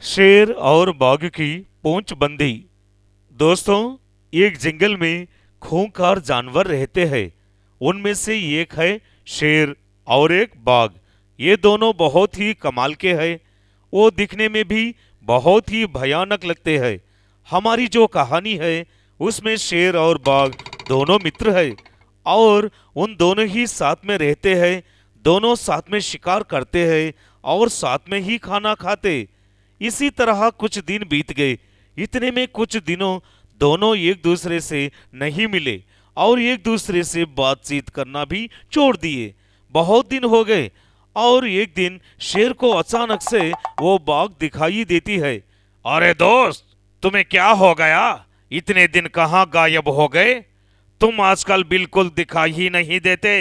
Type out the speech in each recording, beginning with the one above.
शेर और बाघ की पूंछ बंदी। दोस्तों, एक जंगल में खूंखार जानवर रहते हैं। उनमें से एक है शेर और एक बाघ। ये दोनों बहुत ही कमाल के हैं। वो दिखने में भी बहुत ही भयानक लगते हैं। हमारी जो कहानी है उसमें शेर और बाघ दोनों मित्र हैं और उन दोनों ही साथ में रहते हैं। दोनों साथ में शिकार करते हैं और साथ में ही खाना खाते। इसी तरह कुछ दिन बीत गए। इतने में कुछ दिनों दोनों एक दूसरे से नहीं मिले और एक दूसरे से बातचीत करना भी छोड़ दिए। बहुत दिन हो गए और एक दिन शेर को अचानक से वो बाघ दिखाई देती है। अरे दोस्त, तुम्हें क्या हो गया? इतने दिन कहाँ गायब हो गए? तुम आजकल बिल्कुल दिखाई ही नहीं देते।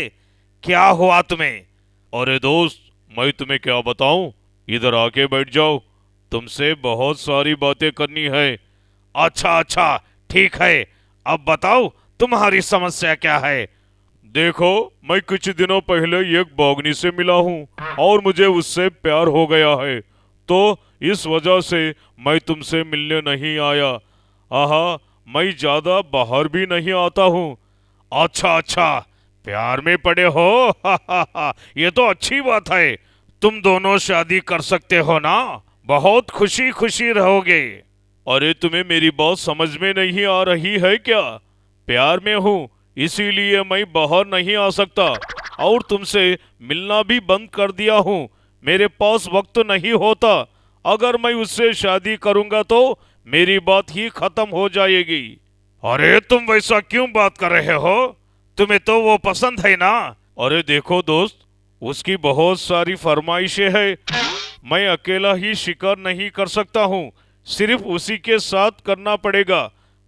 क्या हुआ तुम्हें? अरे दोस्त, मैं तुम्हें क्या बताऊं? इधर आके बैठ जाओ, तुमसे बहुत सारी बातें करनी है। अच्छा अच्छा, ठीक है। अब बताओ, तुम्हारी समस्या क्या है? देखो, मैं कुछ दिनों पहले एक बागनी से मिला हूँ और मुझे उससे प्यार हो गया है। तो इस वजह से मैं तुमसे मिलने नहीं आया। आहा, मैं ज्यादा बाहर भी नहीं आता हूँ। अच्छा अच्छा, प्यार में पड़े हो? हा हा हा, ये तो अच्छी बात है। तुम दोनों शादी कर सकते हो ना? बहुत खुशी खुशी रहोगे। अरे, तुम्हें मेरी बात समझ में नहीं आ रही है क्या? प्यार में हूँ, इसीलिए मैं बाहर नहीं आ सकता और तुमसे मिलना भी बंद कर दिया हूँ। मेरे पास वक्त नहीं होता। अगर मैं उससे शादी करूंगा तो मेरी बात ही खत्म हो जाएगी। अरे, तुम वैसा क्यों बात कर रहे हो? तुम्हें तो वो पसंद है ना? अरे देखो दोस्त, उसकी बहुत सारी फरमाइशें हैं। मैं अकेला ही शिकार नहीं कर सकता हूँ। सिर्फ उसी के साथ करना पड़ेगा।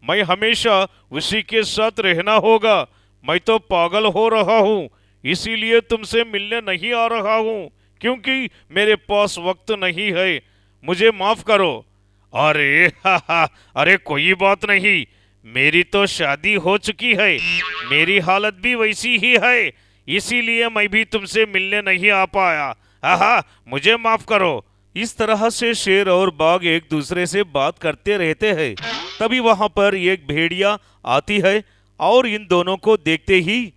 मैं हमेशा उसी के साथ रहना होगा। मैं तो पागल हो रहा हूँ, इसीलिए तुमसे मिलने नहीं आ रहा हूँ, क्योंकि मेरे पास वक्त नहीं है। मुझे माफ करो। अरे हा हा, अरे कोई बात नहीं। मेरी तो शादी हो चुकी है। मेरी हालत भी वैसी ही है, इसीलिए मैं भी तुमसे मिलने नहीं आ पाया। हा, मुझे माफ करो। इस तरह से शेर और बाघ एक दूसरे से बात करते रहते हैं। तभी वहां पर एक भेड़िया आती है और इन दोनों को देखते ही,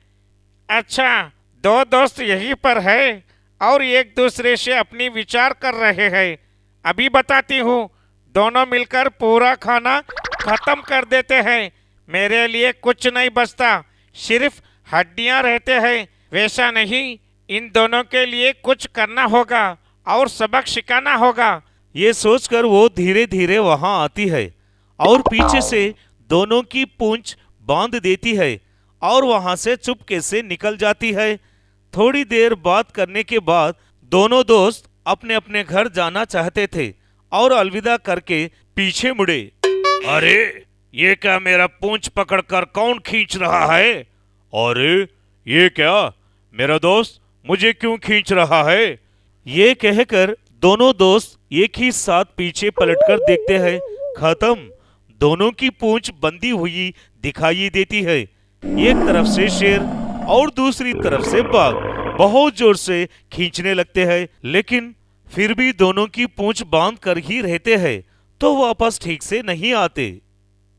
अच्छा, दो दोस्त यहीं पर है और एक दूसरे से अपनी विचार कर रहे हैं। अभी बताती हूँ। दोनों मिलकर पूरा खाना खत्म कर देते हैं। मेरे लिए कुछ नहीं बचता, सिर्फ हड्डियां रहते हैं। वैसा नहीं, इन दोनों के लिए कुछ करना होगा और सबक सिखाना होगा। ये सोचकर वो धीरे धीरे वहां आती है और पीछे से दोनों की पूंछ बांध देती है और वहां से चुपके से निकल जाती है। थोड़ी देर बात करने के बाद दोनों दोस्त अपने अपने घर जाना चाहते थे और अलविदा करके पीछे मुड़े। अरे, ये क्या मेरा पूंछ पकड़कर कौन खींच रहा है? अरे, ये क्या? मेरा दोस्त मुझे क्यों खींच रहा है? ये कहकर दोनों दोस्त एक ही साथ पीछे पलटकर देखते हैं। खत्म। दोनों की पूंछ बंधी हुई दिखाई देती है। एक तरफ से शेर और दूसरी तरफ से बाघ बहुत जोर से खींचने लगते हैं, लेकिन फिर भी दोनों की पूंछ बांध कर ही रहते हैं, तो वापस ठीक से नहीं आते।